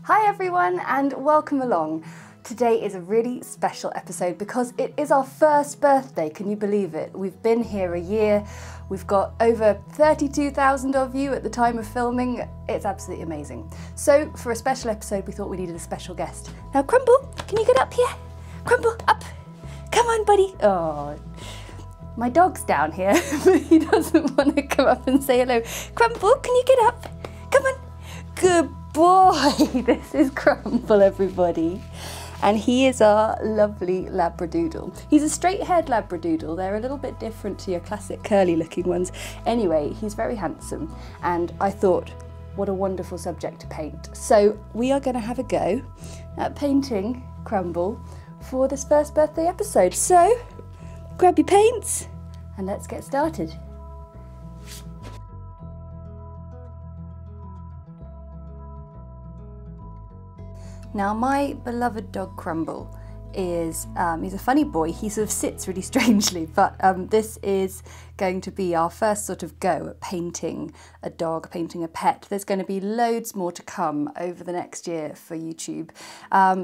Hi everyone and welcome along. Today is a really special episode because it is our first birthday, can you believe it? We've been here a year, we've got over 32,000 of you at the time of filming. It's absolutely amazing. So for a special episode we thought we needed a special guest. Now Crumble, can you get up here? Crumble, up! Come on buddy! Oh, my dog's down here but he doesn't want to come up and say hello. Crumble, can you get up? Come on! Good boy! This is Crumble, everybody. And he is our lovely Labradoodle. He's a straight-haired Labradoodle. They're a little bit different to your classic curly-looking ones. Anyway, he's very handsome, and I thought, what a wonderful subject to paint. So we are going to have a go at painting Crumble for this first birthday episode. So grab your paints and let's get started. Now my beloved dog Crumble is, he's a funny boy. He sort of sits really strangely, but this is going to be our first sort of go at painting a dog, painting a pet. There's going to be loads more to come over the next year for YouTube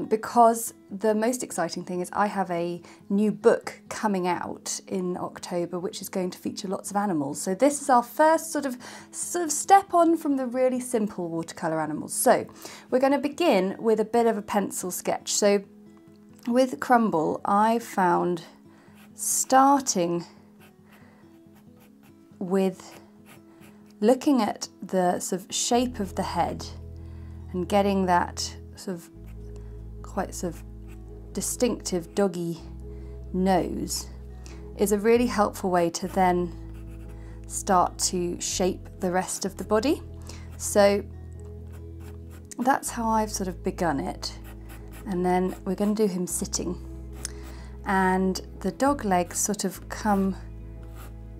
because the most exciting thing is I have a new book coming out in October which is going to feature lots of animals. So this is our first sort of step on from the really simple watercolour animals. So we're going to begin with a bit of a pencil sketch. So with Crumble, I found starting with looking at the sort of shape of the head and getting that sort of quite sort of distinctive doggy nose is a really helpful way to then start to shape the rest of the body. So that's how I've sort of begun it. And then we're going to do him sitting, and the dog legs sort of come,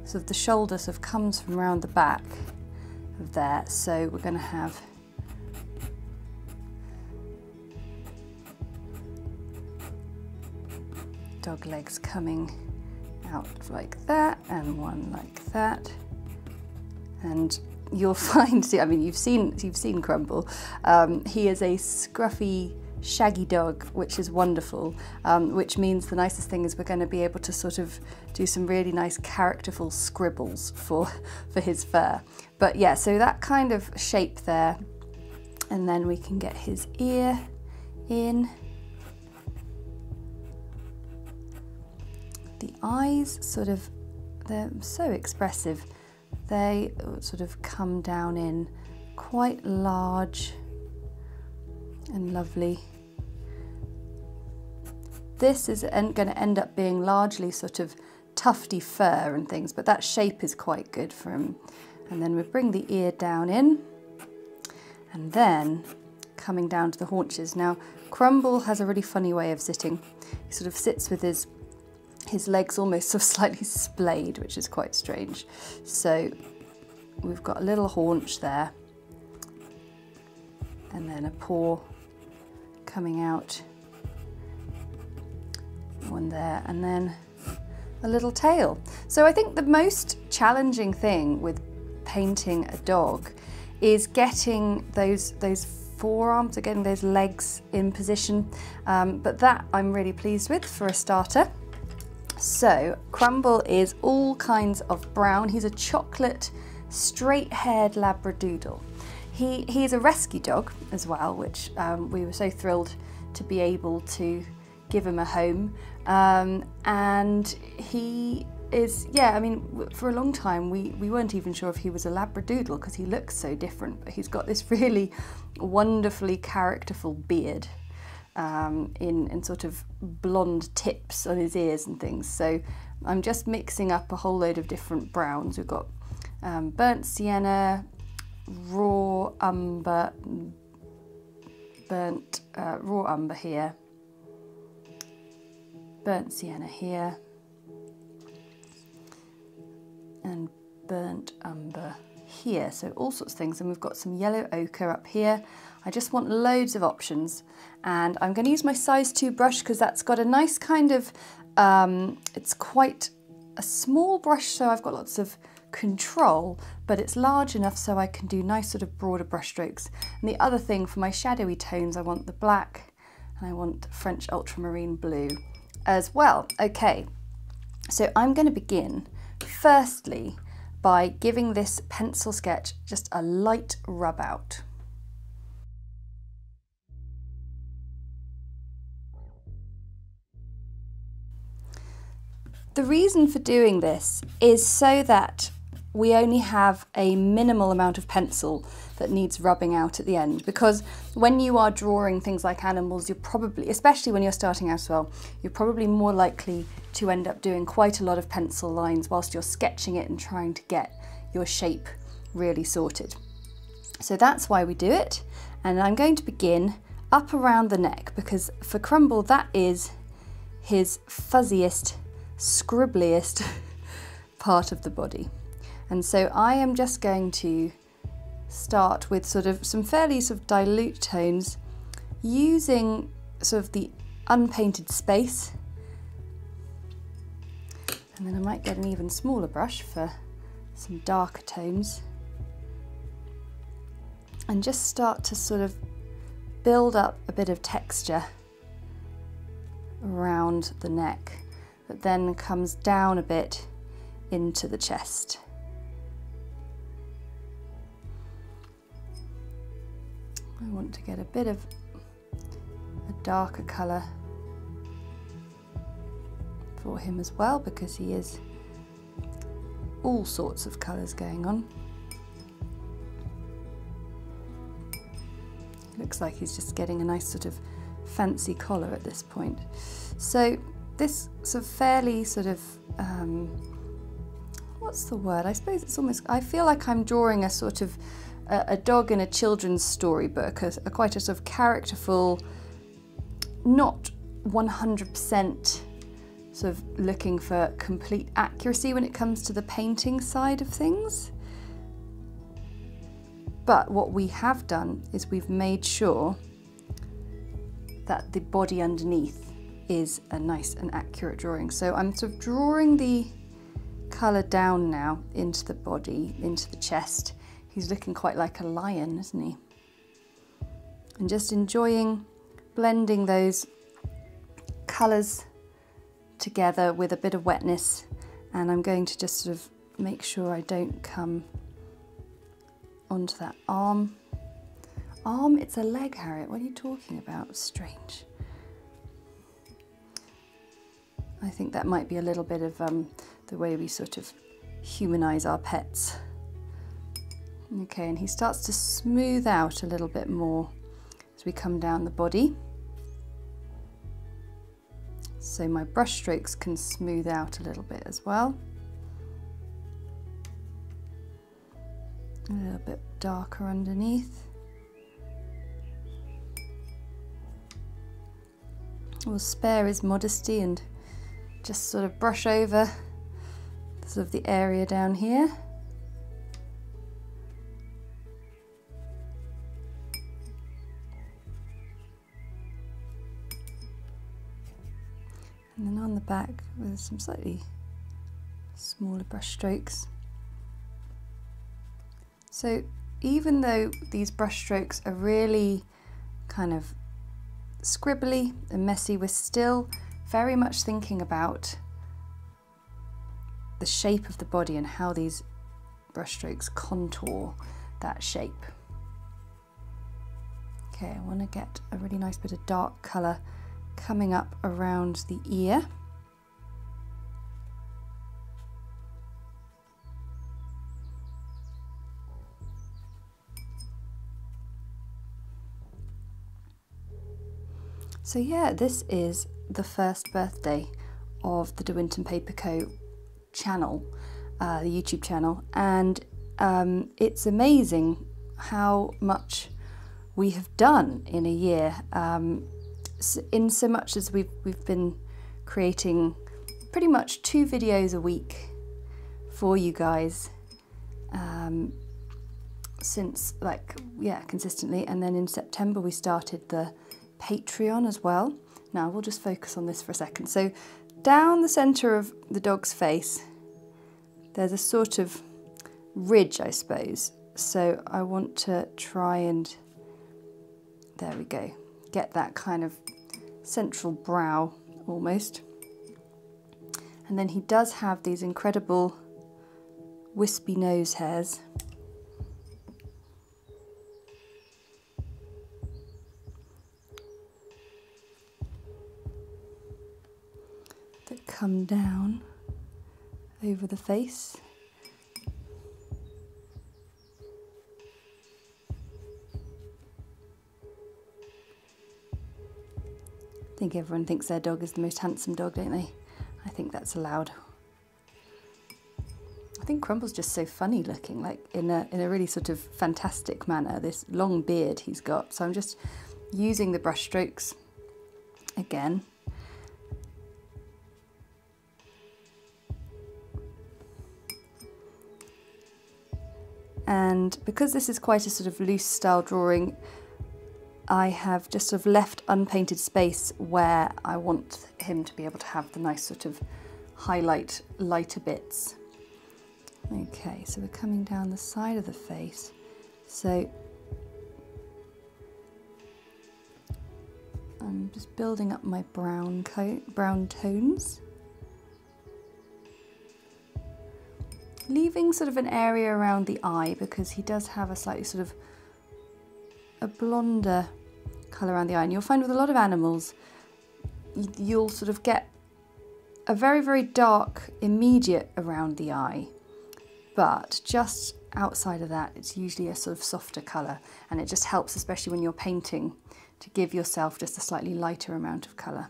sort of the shoulder sort of comes from around the back of there. So we're going to have dog legs coming out like that, and one like that. And you'll find, I mean, you've seen Crumble. He is a scruffy, shaggy dog, which is wonderful, which means the nicest thing is we're going to be able to sort of do some really nice characterful scribbles for his fur. But yeah, so that kind of shape there, and then we can get his ear in. The eyes sort of, they're so expressive. They sort of come down in quite large and lovely. This is going to end up being largely sort of tufty fur and things, but that shape is quite good for him. And then we bring the ear down in, and then coming down to the haunches. Now Crumble has a really funny way of sitting. He sort of sits with his legs almost sort of slightly splayed, which is quite strange. So we've got a little haunch there, and then a paw coming out, one there, and then a little tail. So I think the most challenging thing with painting a dog is getting those forearms, or getting those legs in position, but that I'm really pleased with for a starter. So Crumble is all kinds of brown. He's a chocolate straight-haired Labradoodle. He's a rescue dog as well, which we were so thrilled to be able to give him a home. And he is, yeah, I mean, for a long time we weren't even sure if he was a Labradoodle because he looks so different, but he's got this really wonderfully characterful beard in sort of blonde tips on his ears and things. So I'm just mixing up a whole load of different browns. We've got burnt sienna, raw umber, raw umber here, burnt sienna here, and burnt umber here. So all sorts of things. And we've got some yellow ochre up here. I just want loads of options, and I'm going to use my size 2 brush because that's got a nice kind of, it's quite a small brush, so I've got lots of control, but it's large enough so I can do nice sort of broader brush strokes. And the other thing for my shadowy tones, I want the black and I want French ultramarine blue as well. Okay, so I'm going to begin firstly by giving this pencil sketch just a light rub out. The reason for doing this is so that we only have a minimal amount of pencil that needs rubbing out at the end, because when you are drawing things like animals, you're probably, especially when you're starting out as well, you're probably more likely to end up doing quite a lot of pencil lines whilst you're sketching it and trying to get your shape really sorted. So that's why we do it. And I'm going to begin up around the neck, because for Crumble, that is his fuzziest, scribbliest part of the body. And so I am just going to start with sort of some fairly sort of dilute tones, using sort of the unpainted space. And then I might get an even smaller brush for some darker tones. And just start to sort of build up a bit of texture around the neck that then comes down a bit into the chest. I want to get a bit of a darker colour for him as well, because he is all sorts of colours going on. Looks like he's just getting a nice sort of fancy collar at this point. So this sort of fairly sort of, what's the word? I suppose it's almost, I feel like I'm drawing a sort of a dog in a children's storybook, quite a sort of characterful, not 100% sort of looking for complete accuracy when it comes to the painting side of things. But what we have done is we've made sure that the body underneath is a nice and accurate drawing. So I'm sort of drawing the colour down now into the body, into the chest. He's looking quite like a lion, isn't he? And just enjoying blending those colours together with a bit of wetness. And I'm going to just sort of make sure I don't come onto that arm. Arm? It's a leg, Harriet. What are you talking about? Strange. I think that might be a little bit of the way we sort of humanise our pets. Okay, and he starts to smooth out a little bit more as we come down the body. So my brush strokes can smooth out a little bit as well. A little bit darker underneath. We'll spare his modesty and just sort of brush over sort of the area down here. And then on the back with some slightly smaller brush strokes. So even though these brush strokes are really kind of scribbly and messy, we're still very much thinking about the shape of the body and how these brush strokes contour that shape. Okay, I want to get a really nice bit of dark colour coming up around the ear. So yeah, this is the first birthday of the De Winton Paper Co. channel, the YouTube channel, and it's amazing how much we have done in a year. In so much as we've been creating pretty much 2 videos a week for you guys since, like, yeah, consistently. And then in September we started the Patreon as well. Now we'll just focus on this for a second. So down the centre of the dog's face there's a sort of ridge, I suppose. So I want to try and, there we go, get that kind of central brow almost. And then he does have these incredible wispy nose hairs. That come down over the face. I think everyone thinks their dog is the most handsome dog, don't they? I think that's allowed. I think Crumble's just so funny looking, like in a really sort of fantastic manner, this long beard he's got. So I'm just using the brush strokes again. And because this is quite a sort of loose style drawing, I have just sort of left unpainted space where I want him to be able to have the nice sort of highlight lighter bits. Okay, so we're coming down the side of the face. So I'm just building up my brown tones. Leaving sort of an area around the eye because he does have a slightly sort of a blonder colour around the eye. And you'll find with a lot of animals, you'll sort of get a very, very dark immediate around the eye. But just outside of that, it's usually a sort of softer colour. And it just helps, especially when you're painting, to give yourself just a slightly lighter amount of colour.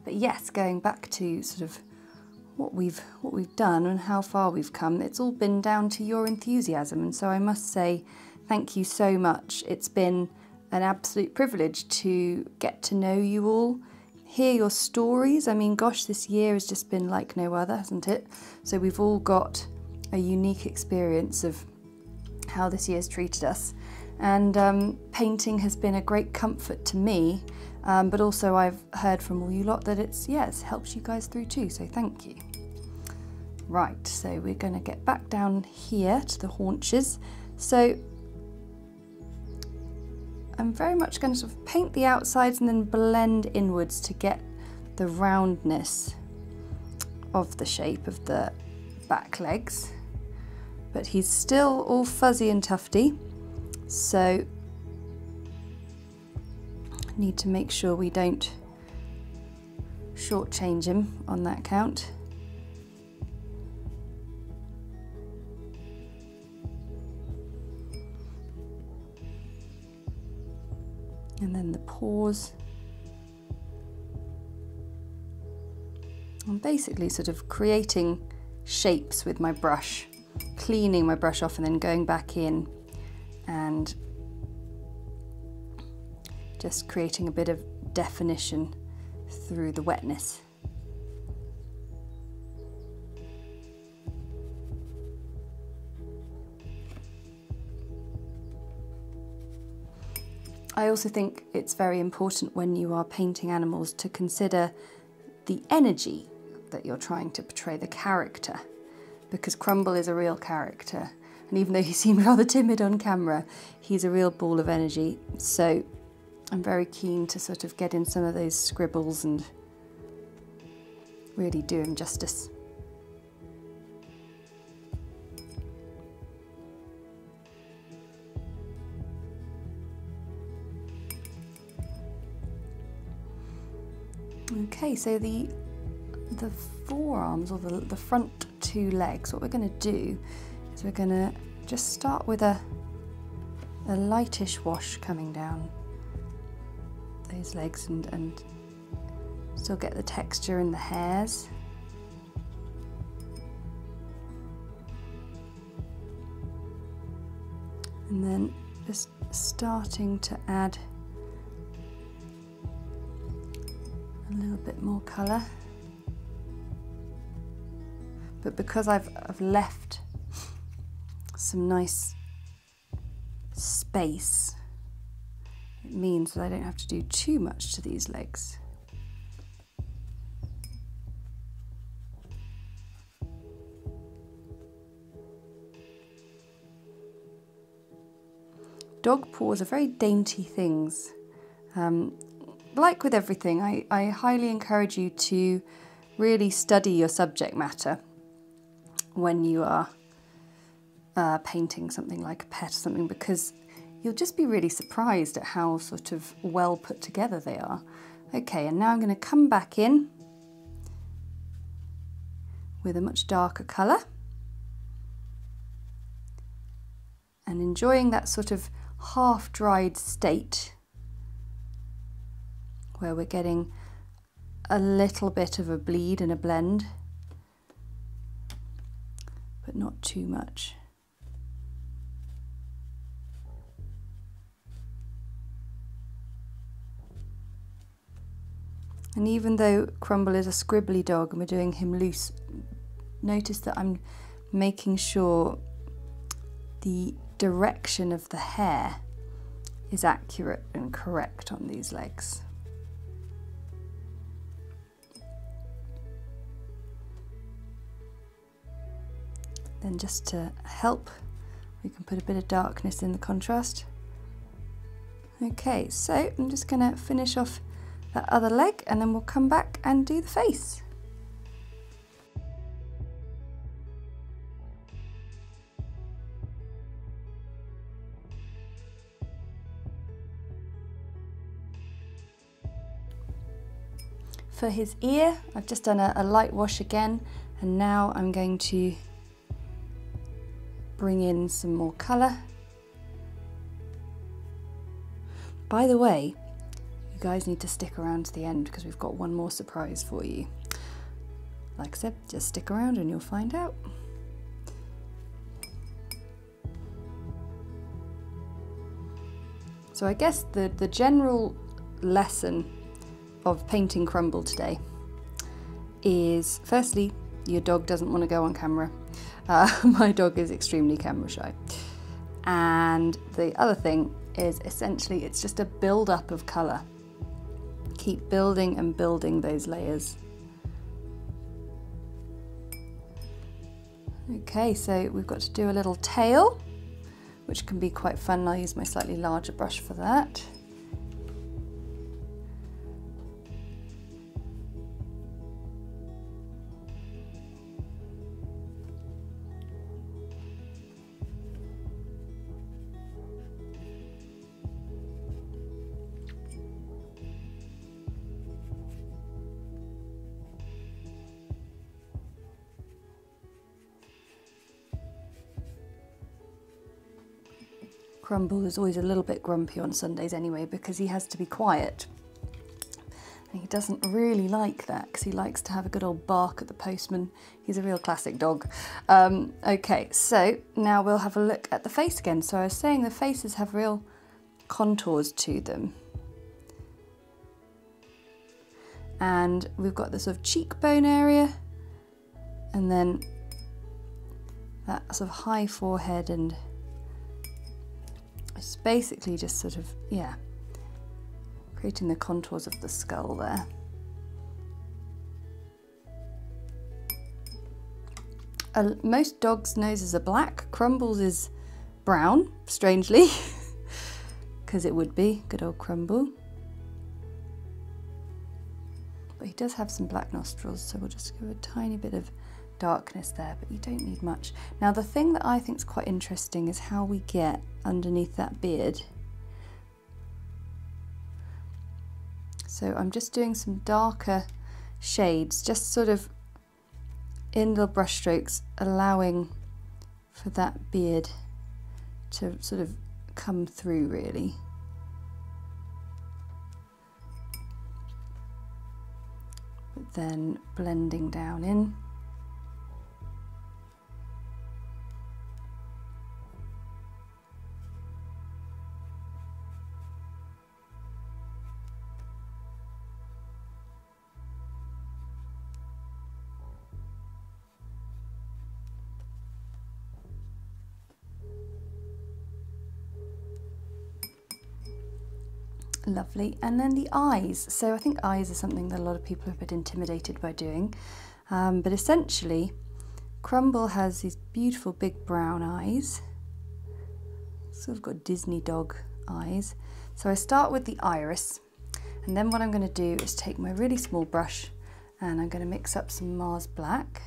But yes, going back to sort of what we've done and how far we've come, it's all been down to your enthusiasm. And so I must say thank you so much. It's been an absolute privilege to get to know you all, hear your stories. I mean, gosh, this year has just been like no other, hasn't it? So we've all got a unique experience of how this year's treated us. And painting has been a great comfort to me. But also I've heard from all you lot that it's helps you guys through too, so thank you. Right, so we're going to get back down here to the haunches. So I'm very much going to sort of paint the outsides and then blend inwards to get the roundness of the shape of the back legs. But he's still all fuzzy and tufty, so need to make sure we don't shortchange him on that count. And then the paws. I'm basically sort of creating shapes with my brush, cleaning my brush off and then going back in and just creating a bit of definition through the wetness. I also think it's very important when you are painting animals to consider the energy that you're trying to portray, the character, because Crumble is a real character, and even though he seemed rather timid on camera, he's a real ball of energy. So I'm very keen to sort of get in some of those scribbles and really do him justice. Okay, so the forearms, or the front two legs, what we're going to do is we're going to just start with a lightish wash coming down those legs and still get the texture in the hairs. And then just starting to add a little bit more colour. But because I've left some nice space, it means that I don't have to do too much to these legs. dog paws are very dainty things. Like with everything, I highly encourage you to really study your subject matter when you are painting something like a pet or something, because you'll just be really surprised at how sort of well put together they are. Okay, and now I'm going to come back in with a much darker colour and enjoying that sort of half-dried state where we're getting a little bit of a bleed and a blend, but not too much. And even though Crumble is a scribbly dog and we're doing him loose, notice that I'm making sure the direction of the hair is accurate and correct on these legs. Then just to help, we can put a bit of darkness in the contrast. Okay, so I'm just going to finish off that other leg and then we'll come back and do the face. For his ear, I've just done a light wash again, and now I'm going to bring in some more colour. By the way, you guys need to stick around to the end because we've got one more surprise for you. Like I said, just stick around and you'll find out. So I guess the general lesson of painting Crumble today is, firstly, your dog doesn't want to go on camera. My dog is extremely camera shy. And the other thing is essentially it's just a build up of colour. Keep building and building those layers. Okay, so we've got to do a little tail, which can be quite fun. I'll use my slightly larger brush for that. Crumble is always a little bit grumpy on Sundays anyway because he has to be quiet. And he doesn't really like that because he likes to have a good old bark at the postman. He's a real classic dog. Okay, so now we'll have a look at the face again. So I was saying the faces have real contours to them. And we've got the sort of cheekbone area and then that sort of high forehead, and it's basically just sort of, yeah, creating the contours of the skull there. Most dogs' noses are black. Crumble's is brown, strangely, because it would be, good old Crumble. But he does have some black nostrils, so we'll just give a tiny bit of darkness there, but you don't need much. Now the thing that I think is quite interesting is how we get underneath that beard. So I'm just doing some darker shades, just sort of in little brush strokes, allowing for that beard to sort of come through really. But then blending down in. Lovely, and then the eyes. So I think eyes are something that a lot of people are a bit intimidated by doing, but essentially Crumble has these beautiful big brown eyes. sort of got Disney dog eyes. So I start with the iris, and then what I'm going to do is take my really small brush and I'm going to mix up some Mars Black.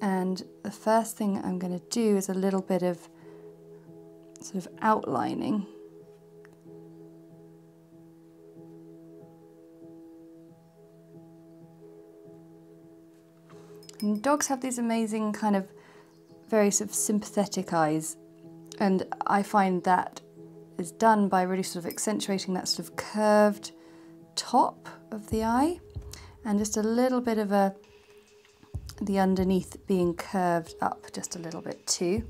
And the first thing I'm going to do is a little bit of sort of outlining. And dogs have these amazing kind of very sort of sympathetic eyes, and I find that is done by really sort of accentuating that sort of curved top of the eye and just a little bit of the underneath being curved up just a little bit too.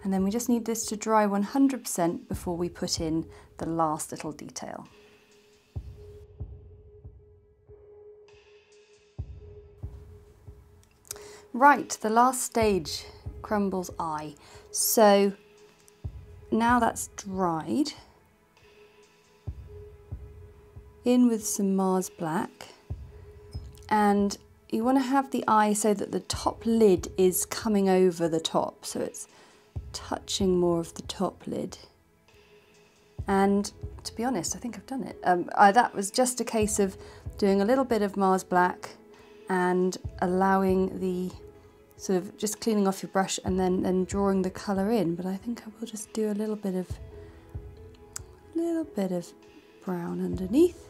And then we just need this to dry 100% before we put in the last little detail. Right, the last stage, Crumble's eye. So now that's dried, in with some Mars Black, and you want to have the eye so that the top lid is coming over the top, so it's touching more of the top lid. And to be honest, I think I've done it. That was just a case of doing a little bit of Mars Black and allowing the sort of just cleaning off your brush and then drawing the colour in. But I think I will just do a little bit of brown underneath.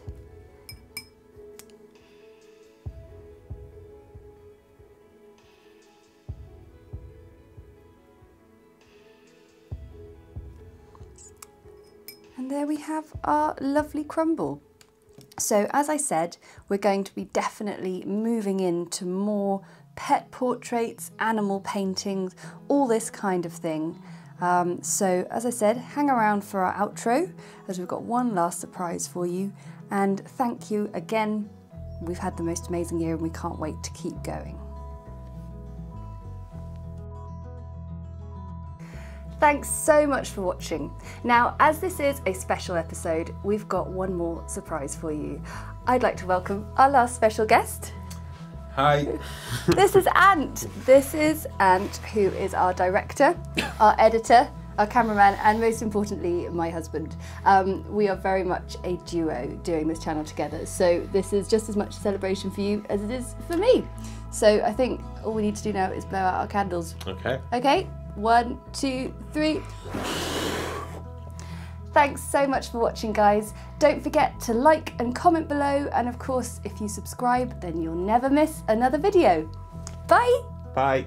And there we have our lovely Crumble. So as I said, we're going to be definitely moving into more pet portraits, animal paintings, all this kind of thing. So as I said, hang around for our outro as we've got one last surprise for you. And thank you again. We've had the most amazing year and we can't wait to keep going. Thanks so much for watching. Now, as this is a special episode, we've got one more surprise for you. I'd like to welcome our last special guest. Hi. This is Ant. This is Ant, who is our director, our editor, our cameraman, and most importantly, my husband. We are very much a duo doing this channel together, so this is just as much a celebration for you as it is for me. So I think all we need to do now is blow out our candles. Okay. Okay, 1, 2, 3. Thanks so much for watching, guys. Don't forget to like and comment below, and of course, if you subscribe, then you'll never miss another video. Bye! Bye.